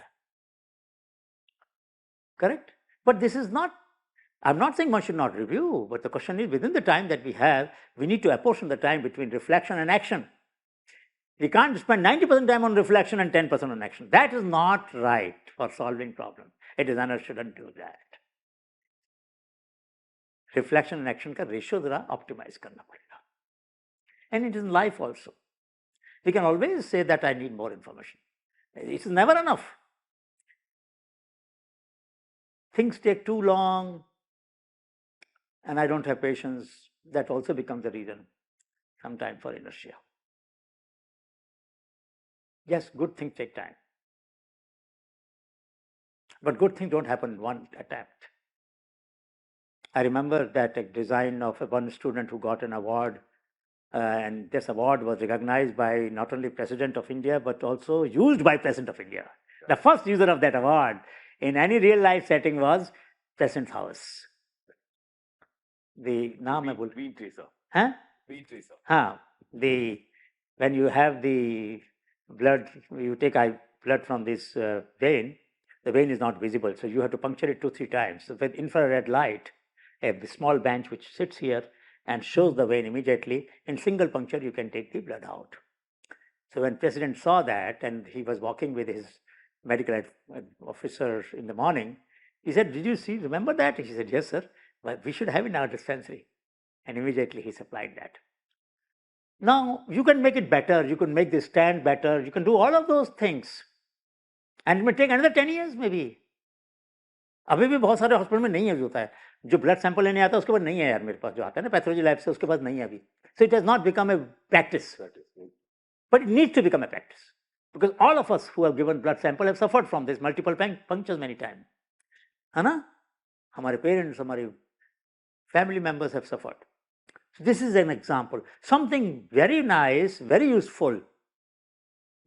Correct? But this is not, I'm not saying one should not review, but the question is within the time that we have, we need to apportion the time between reflection and action. We can't spend 90% time on reflection and 10% on action. That is not right for solving problems. A designer shouldn't do that. Reflection and action का ratio जरा optimize करना पड़ेगा. And it is in life also. We can always say that I need more information. It is never enough. Things take too long and I don't have patience. That also becomes a reason sometimes for inertia. Yes, good things take time. But good things don't happen in one attempt. I remember that a design of one student who got an award, and this award was recognized by not only President of India, but also used by President of India. The first user of that award in any real life setting was President's house. The naam hai bol. Bean tracer. Huh? Bean tracer. When you have the blood, you take blood from this vein, the vein is not visible, so you have to puncture it 2-3 times. So with infrared light, a small bench which sits here and shows the vein immediately, in single puncture you can take the blood out. So when President saw that and he was walking with his medical officer in the morning, he said, "Did you remember that?" He said, "Yes, sir. But we should have it in our dispensary." And immediately he supplied that. Now, you can make it better, you can make the stand better, you can do all of those things. And it may take another 10 years maybe. अभी भी बहुत सारे hospital में नहीं use होता है. जो blood sample लेने आता है उसके बाद नहीं है यार मेरे पास, जो आता है ना पैथोलॉजी लैब से, उसके पास नहीं है अभी. So it has not become a practice. But it needs to become a practice. Because all of us who have given blood sample have suffered from this multiple punctures many times. है ना? हमारे parents, हमारे family members have suffered. So this is an example. Something very nice, very useful.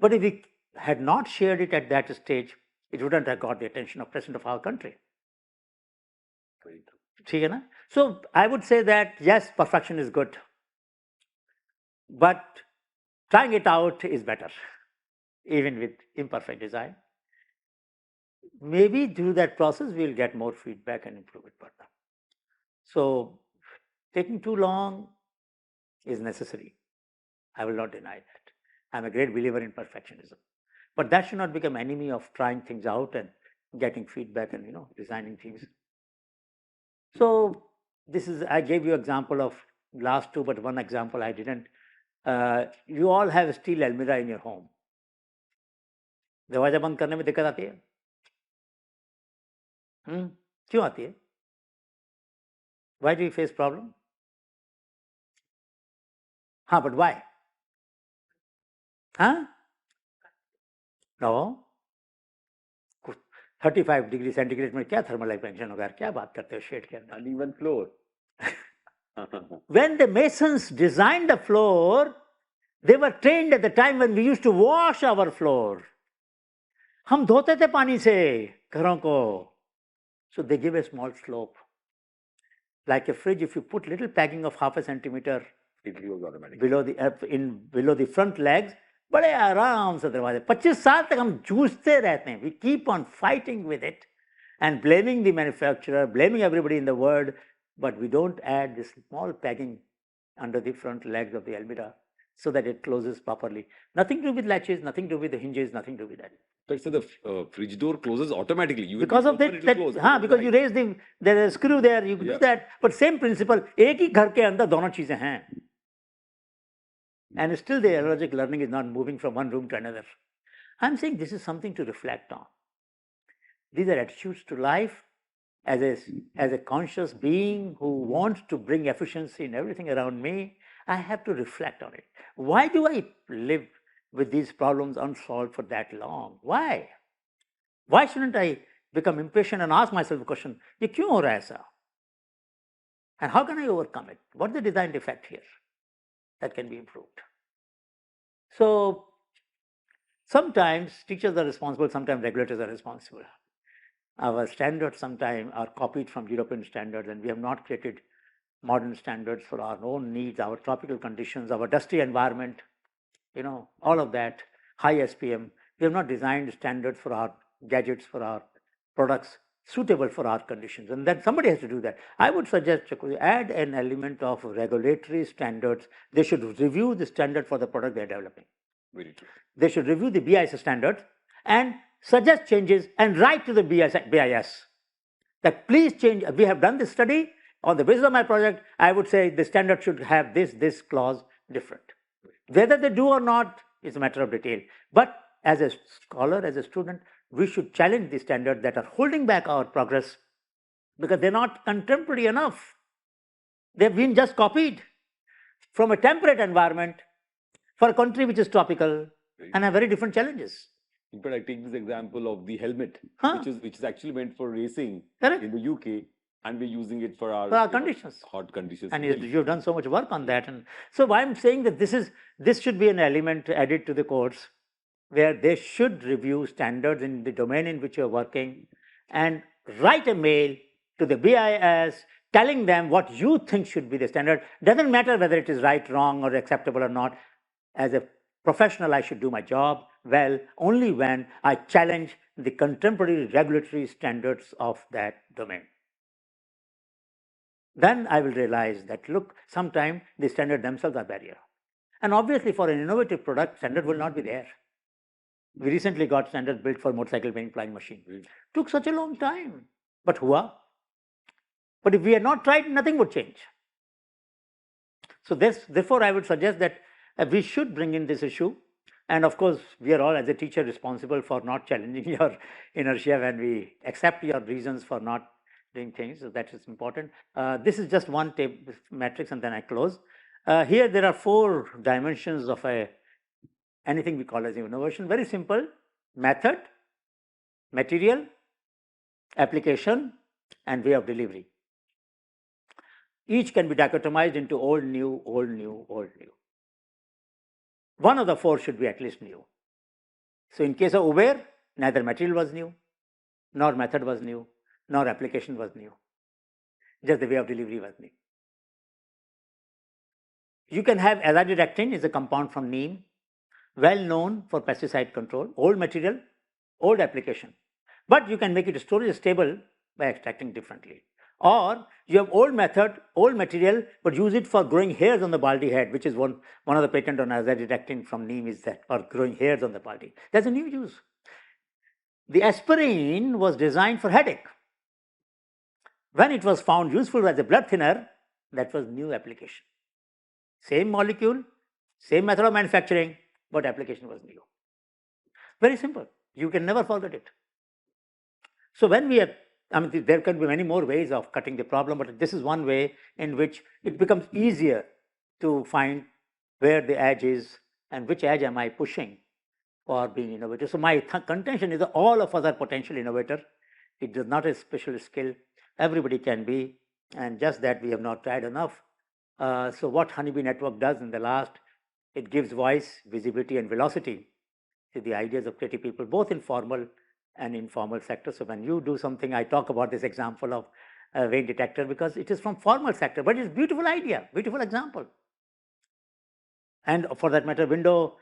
But if we had not shared it at that stage, it wouldn't have got the attention of President of our country. So I would say that yes, perfection is good, but trying it out is better, even with imperfect design. Maybe through that process we'll get more feedback and improve it further. So taking too long is necessary. I will not deny that. I'm a great believer in perfectionism, but that should not become enemy of trying things out and getting feedback and designing things. So this is, I gave you example of last two, but one example I didn't. You all have a steel almirah in your home. दरवाजा बंद करने में दिक्कत आती है? क्यों आती है? Why do you face problem? हाँ, but why? हाँ? No. 35 डिग्री सेंटीग्रेड में क्या थर्मल एक्सपेंशन होगा? क्या बात करते हो शेड के अंदर? Uneven floor. When the masons designed the floor, they were trained at the time when we used to wash our floor. हम धोते थे पानी से घरों को. So they give a small slope. Like a fridge, if you put little padding of 0.5 centimeter It goes automatically. below the front legs, बड़े आराम से दरवाजे. 25 साल तक हम जूझते रहते हैं. We keep on fighting with it and blaming the manufacturer, blaming everybody in the world, but we don't add this small pegging under the front legs of the almirah so that it closes properly. Nothing to do with latches, nothing to do with the hinges, nothing to do with that. But so the fridge door closes automatically. You Because of open, that, it will close. because you raise there is a screw there, you do Yeah. that. But same principle, एक ही घर के अंदर दोनों चीजें हैं. And still the analogic learning is not moving from one room to another. I'm saying this is something to reflect on. These are attitudes to life. As a conscious being who wants to bring efficiency in everything around me, I have to reflect on it. Why do I live with these problems unsolved for that long? Why? Why shouldn't I become impatient and ask myself the question, ये क्यों हो रहा है ऐसा? And how can I overcome it? What is the design defect here that can be improved? So sometimes teachers are responsible, sometimes regulators are responsible. Our standards sometimes are copied from European standards, and we have not created modern standards for our own needs, our tropical conditions, our dusty environment, all of that, high SPM. We have not designed standards for our gadgets, for our products suitable for our conditions, and then somebody has to do that. I would suggest add an element of regulatory standards. They should review the standard for the product they're developing. Very true. They should review the BIS standards and suggest changes and write to the BIS that please change. We have done this study on the basis of my project. I would say the standard should have this clause different. Whether they do or not is a matter of detail. But as a scholar, as a student, we should challenge the standards that are holding back our progress because they're not contemporary enough. They've been just copied from a temperate environment for a country which is tropical and have very different challenges. In fact, I take this example of the helmet, Huh. which is actually meant for racing Correct. in the UK, and we're using it for our conditions. Hot conditions. And you've done so much work on that. And so I'm saying that this should be an element added to the course where they should review standards in the domain in which you're working and write a mail to the BIS telling them what you think should be the standard. Doesn't matter whether it is right, wrong, or acceptable or not. As a professional, I should do my job well only when I challenge the contemporary regulatory standards of that domain. Then I will realize that, look, sometimes the standards themselves are barrier. And obviously for an innovative product, standard will not be there. We recently got standard built for motorcycle paint flying machine. Took such a long time. But hua. But if we had not tried, nothing would change. So therefore I would suggest that we should bring in this issue. And of course, we are all as a teacher responsible for not challenging your inertia when we accept your reasons for not doing things. So that is important. This is just one matrix and then I close. Here there are 4 dimensions of anything we call as innovation. Very simple: method, material, application, and way of delivery. Each can be dichotomized into old, new, old, new, old, new. One of the 4 should be at least new. So in case of Uber, neither material was new, nor method was new, nor application was new. Just the way of delivery was new. You can have azadidactin is a compound from neem, well known for pesticide control, old material, old application. But you can make it storage stable by extracting differently. Or you have old method, old material, but use it for growing hairs on the baldy head, which is one of the patent on azadidactin from neem is that, or growing hairs on the baldy. That's a new use. The aspirin was designed for headache. When it was found useful as a blood thinner, that was new application. Same molecule, same method of manufacturing, but application was new. Very simple. You can never forget it. So when we have, there can be many more ways of cutting the problem, but this is one way in which it becomes easier to find where the edge is and which edge am I pushing for being innovative. So my contention is that all of us are potential innovator. It is not a special skill. Everybody can be, and just that we have not tried enough. So what Honeybee Network does in the last, it gives voice, visibility, and velocity to the ideas of creative people, both in formal and informal sector. So when you do something, I talk about this example of vein detector because it is from formal sector, but it's beautiful idea, beautiful example. And for that matter, window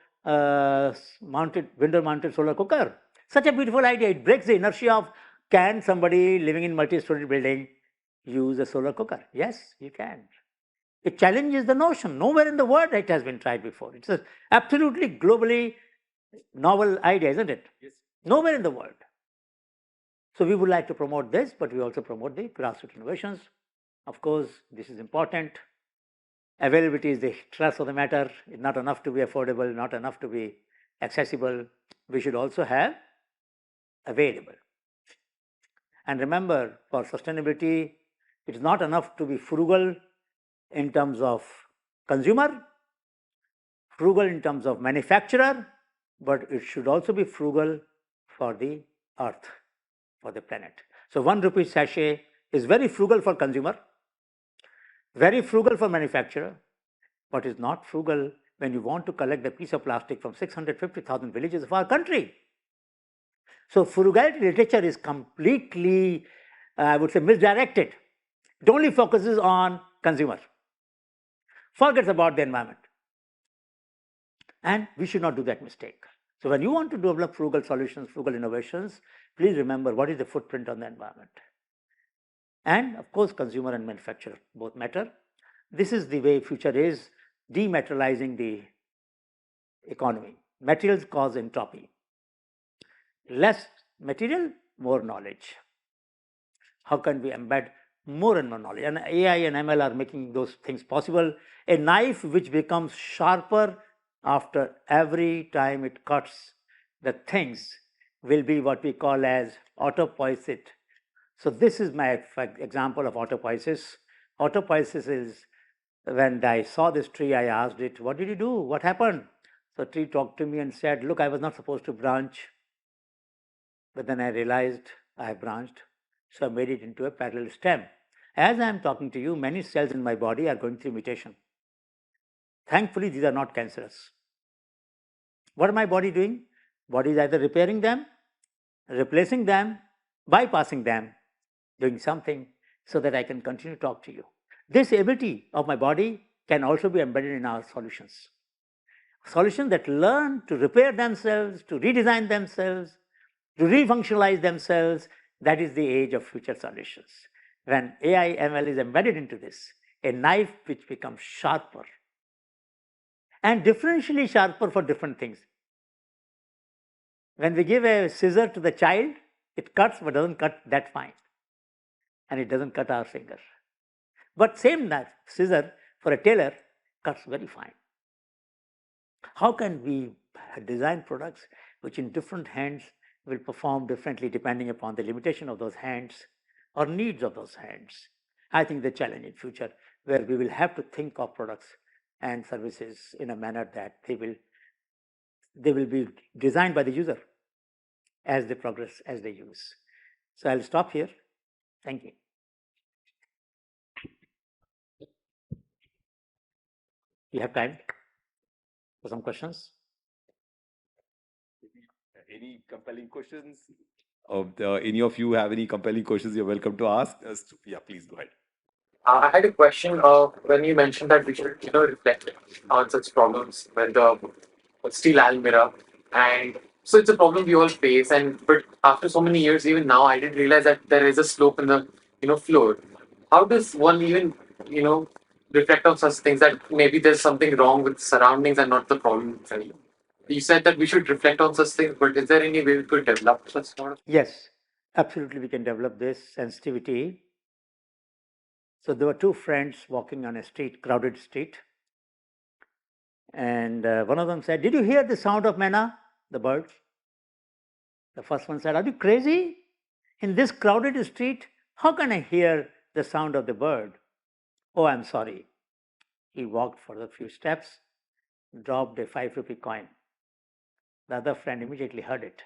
mounted solar cooker, such a beautiful idea. It breaks the inertia of can somebody living in multi-story building use a solar cooker? Yes, you can. It challenges the notion. Nowhere in the world it has been tried before. It's an absolutely globally novel idea, isn't it? Yes. Nowhere in the world. So we would like to promote this, but we also promote the grassroots innovations. Of course, this is important. Availability is the thrust of the matter. It's not enough to be affordable, not enough to be accessible. We should also have available. And remember, for sustainability, it's not enough to be frugal in terms of consumer, frugal in terms of manufacturer, but it should also be frugal for the earth, for the planet. So 1 rupee sachet is very frugal for consumer, very frugal for manufacturer, but is not frugal when you want to collect a piece of plastic from 650,000 villages of our country. So frugality literature is completely, I would say, misdirected. It only focuses on consumer, forgets about the environment. And we should not do that mistake. So when you want to develop frugal solutions, frugal innovations, please remember what is the footprint on the environment. And of course, consumer and manufacturer both matter. This is the way future is, dematerializing the economy. Materials cause entropy. Less material, more knowledge. How can we embed more and more knowledge? And AI and ML are making those things possible. A knife which becomes sharper after every time it cuts the things will be what we call as autopoiesis. So this is my example of autopoiesis. Autopoiesis is when I saw this tree, I asked it, what did you do? What happened? So tree talked to me and said, look, I was not supposed to branch, but then I realized I have branched, so I made it into a parallel stem. As I am talking to you, many cells in my body are going through mutation. Thankfully, these are not cancerous. What is my body doing? Body is either repairing them, replacing them, bypassing them, doing something so that I can continue to talk to you. This ability of my body can also be embedded in our solutions. Solutions that learn to repair themselves, to redesign themselves, to refunctionalize themselves. That is the age of future solutions. When AI ML is embedded into this, a knife which becomes sharper and differentially sharper for different things. When we give a scissor to the child, it cuts but doesn't cut that fine, and it doesn't cut our finger. But same knife, scissor for a tailor cuts very fine. How can we design products which in different hands will perform differently depending upon the limitation of those hands or needs of those hands? I think the challenge in future where we will have to think of products and services in a manner that they will be designed by the user as they progress, as they use. So I'll stop here. Thank you. You have time for some questions? Any compelling questions? Any of you have any compelling questions? You're welcome to ask us. Yeah, please go ahead. I had a question when you mentioned that we should, reflect on such problems with the steel almirah, and so it's a problem we all face. And but after so many years, even now, I didn't realize that there is a slope in the floor. How does one even reflect on such things that maybe there's something wrong with surroundings and not the problem itself? You said that we should reflect on such things, but is there any way we could develop such sort of? Yes, absolutely. We can develop this sensitivity. So there were two friends walking on a street, crowded street, and one of them said, "Did you hear the sound of manna, the birds?" The first one said, "Are you crazy? In this crowded street, how can I hear the sound of the bird?" "Oh, I'm sorry." He walked for a few steps, dropped a 5 rupee coin. The other friend immediately heard it.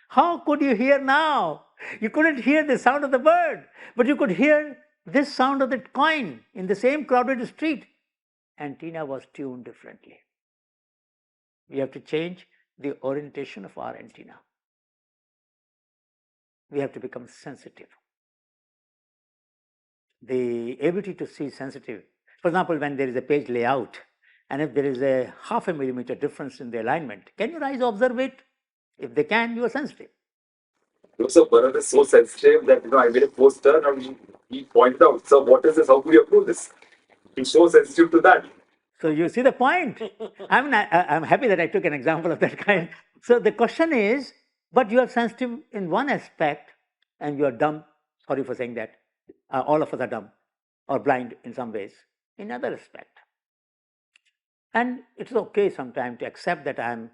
"How could you hear now? You couldn't hear the sound of the bird, but you could hear this sound of the coin in the same crowded street." Antenna was tuned differently. We have to change the orientation of our antenna. We have to become sensitive. The ability to see sensitive. For example, when there is a page layout, and if there is a 0.5 millimeter difference in the alignment, can your eyes observe it? If they can, you are sensitive. So Bharat is so sensitive that I made a poster and he pointed out, "Sir, what is this? How could you approve this?" He's so sensitive to that. So you see the point. I'm happy that I took an example of that kind. So the question is, But you are sensitive in one aspect and you are dumb, sorry for saying that, all of us are dumb or blind in some ways, in other aspect. And it's okay sometimes to accept that I am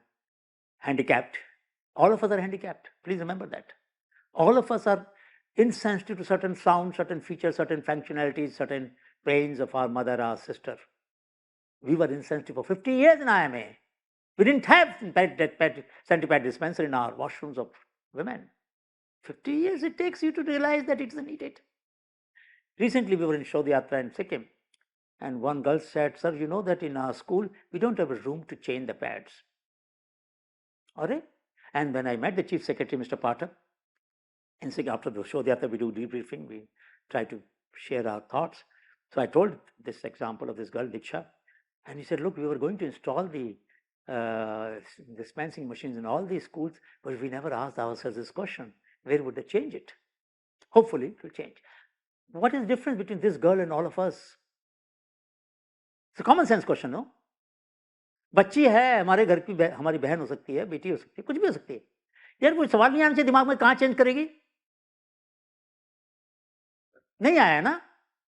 handicapped. All of us are handicapped. Please remember that. All of us are insensitive to certain sounds, certain features, certain functionalities, certain pains of our mother, our sister. We were insensitive for 50 years in IMA. We didn't have centipede dispenser in our washrooms of women. 50 years it takes you to realize that it isn't needed. Recently we were in Shodhyatra in Sikkim, and one girl said, "Sir, you know that in our school we don't have a room to change the pads." Alright? And when I met the Chief Secretary, Mr. Pathak, in Sikkim, after the Shodhyatra we do debriefing, we try to share our thoughts. So I told this example of this girl, Diksha, and he said, "Look, we were going to install the dispensing machines in all these schools, but we never asked ourselves this question, where would they change it? Hopefully it will change." What is the difference between this girl and all of us? It's a common sense question, no? बच्ची है, हमारे घर की हमारी बहन हो सकती है, बेटी हो सकती है, कुछ भी हो सकती है। यार कोई सवाल नहीं आना चाहिए दिमाग में, कहाँ चेंज करेगी? नहीं आया ना?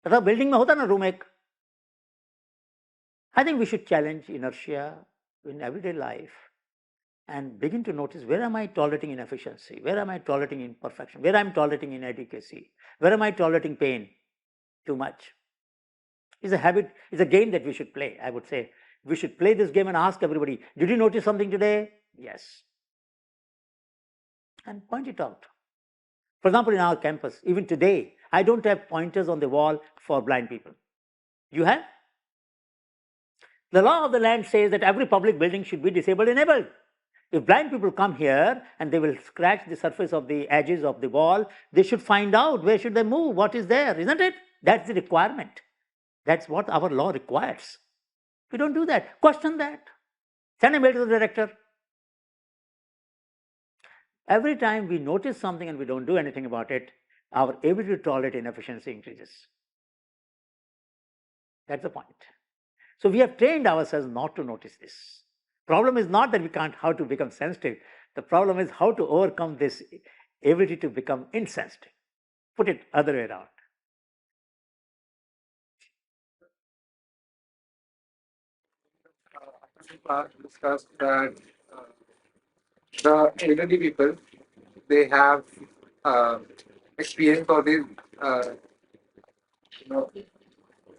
तथा बिल्डिंग में होता ना रूम एक। I think we should challenge inertia in everyday life and begin to notice, where am I tolerating inefficiency? Where am I tolerating imperfection? Where am I tolerating inadequacy? Where am I tolerating pain too much? It's a habit, it's a game that we should play. I would say we should play this game and ask everybody, did you notice something today? Yes. And point it out. For example, in our campus, even today, I don't have pointers on the wall for blind people. You have? The law of the land says that every public building should be disabled enabled. If blind people come here and they will scratch the surface of the edges of the wall, they should find out where should they move, what is there, isn't it? That's the requirement. That's what our law requires. We don't do that. Question that. Send a mail to the director. Every time we notice something and we don't do anything about it, our ability to tolerate inefficiency increases. That's the point. So we have trained ourselves not to notice this. Problem is not that we can't how to become sensitive. The problem is how to overcome this ability to become insensitive. Put it other way around. Discussed that the elderly people, they have experienced all these you know,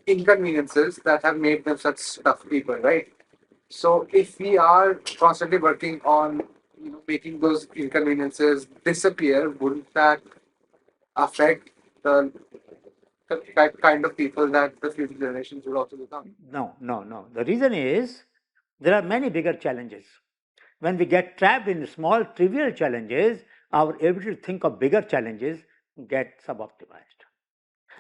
inconveniences that have made them such tough people, right? So if we are constantly working on making those inconveniences disappear, wouldn't that affect the kind of people that the future generations will also become? No. The reason is there are many bigger challenges. When we get trapped in small trivial challenges, our ability to think of bigger challenges get suboptimized.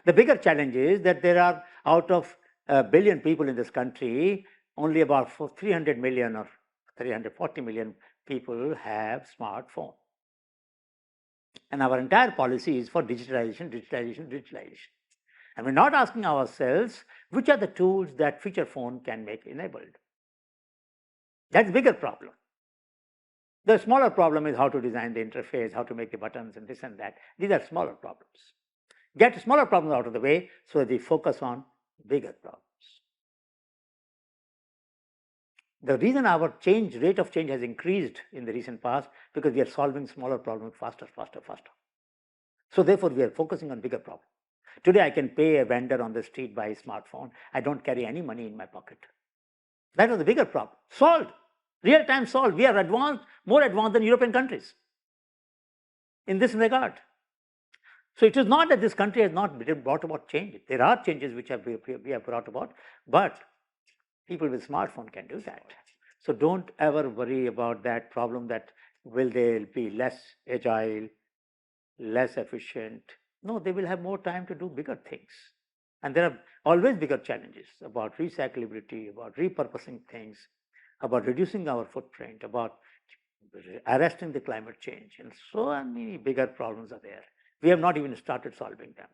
The bigger challenge is that there are, out of a billion people in this country, only about 300 million or 340 million people have smartphone. And our entire policy is for digitalization. And we're not asking ourselves which are the tools that feature phone can make enabled. That's a bigger problem. The smaller problem is how to design the interface, how to make the buttons and this and that. These are smaller problems. Get smaller problems out of the way so that we focus on bigger problems. The reason our rate of change has increased in the recent past, because we are solving smaller problems faster. So therefore we are focusing on bigger problems. Today I can pay a vendor on the street by a smartphone. I don't carry any money in my pocket. That was the bigger problem. Solved. Real time solved. We are advanced, more advanced than European countries in this regard. So it is not that this country has not brought about change. There are changes which we have brought about, but people with smartphone can do that. So don't ever worry about that problem that will they be less agile, less efficient. No, they will have more time to do bigger things. And there are always bigger challenges about recyclability, about repurposing things, about reducing our footprint, about arresting the climate change, and so many bigger problems are there. We have not even started solving them.